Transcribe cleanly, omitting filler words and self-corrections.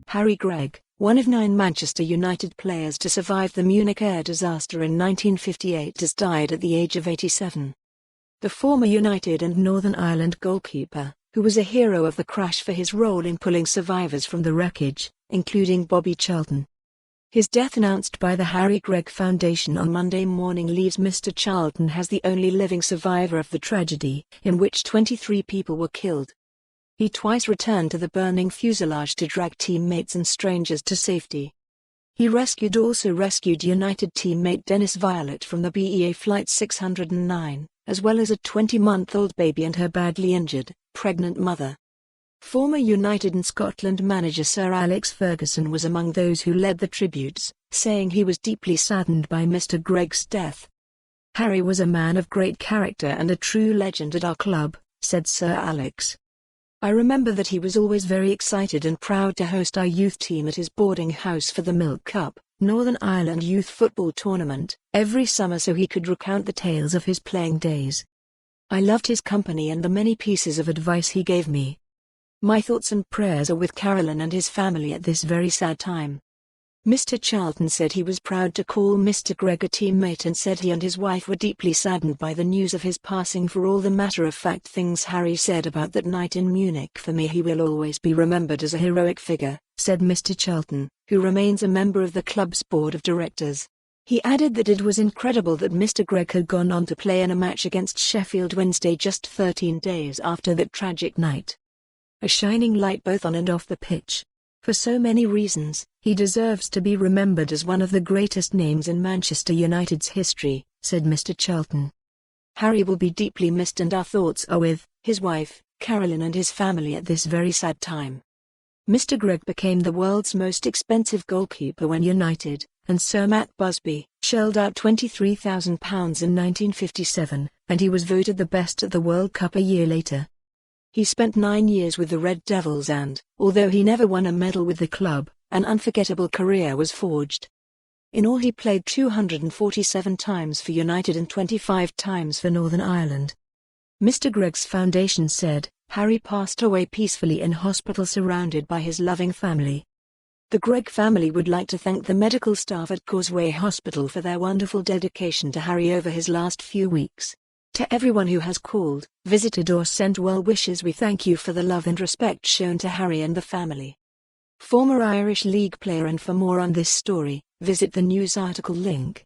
Harry Gregg, one of 9 Manchester United players to survive the Munich air disaster in 1958, has died at the age of 87. The former United and Northern Ireland goalkeeper, who was a hero of the crash for his role in pulling survivors from the wreckage, including Bobby Charlton. His death, announced by the Harry Gregg Foundation on Monday morning, leaves Mr Charlton as the only living survivor of the tragedy, in which 23 people were killed. He twice returned to the burning fuselage to drag teammates and strangers to safety. He also rescued United teammate Dennis Viollet from the BEA Flight 609, as well as a 20-month-old baby and her badly injured, pregnant mother. Former United and Scotland manager Sir Alex Ferguson was among those who led the tributes, saying he was deeply saddened by Mr Gregg's death. "Harry was a man of great character and a true legend at our club," said Sir Alex. "I remember that he was always very excited and proud to host our youth team at his boarding house for the Milk Cup, Northern Ireland youth football tournament, every summer, so he could recount the tales of his playing days. I loved his company and the many pieces of advice he gave me. My thoughts and prayers are with Carolyn and his family at this very sad time." Mr Charlton said he was proud to call Mr Gregg a teammate and said he and his wife were deeply saddened by the news of his passing. "For all the matter-of-fact things Harry said about that night in Munich, for me he will always be remembered as a heroic figure," said Mr Charlton, who remains a member of the club's board of directors. He added that it was incredible that Mr Gregg had gone on to play in a match against Sheffield Wednesday just 13 days after that tragic night. "A shining light both on and off the pitch. For so many reasons, he deserves to be remembered as one of the greatest names in Manchester United's history," said Mr Charlton. "Harry will be deeply missed and our thoughts are with his wife, Carolyn, and his family at this very sad time." Mr Gregg became the world's most expensive goalkeeper when United and Sir Matt Busby shelled out £23,000 in 1957, and he was voted the best at the World Cup a year later. He spent 9 years with the Red Devils and, although he never won a medal with the club, an unforgettable career was forged. In all he played 247 times for United and 25 times for Northern Ireland. Mr Gregg's foundation said, "Harry passed away peacefully in hospital surrounded by his loving family." The Gregg family would like to thank the medical staff at Causeway Hospital for their wonderful dedication to Harry over his last few weeks. "To everyone who has called, visited or sent well wishes, we thank you for the love and respect shown to Harry and the family." Former Irish League player. And for more on this story, visit the news article link.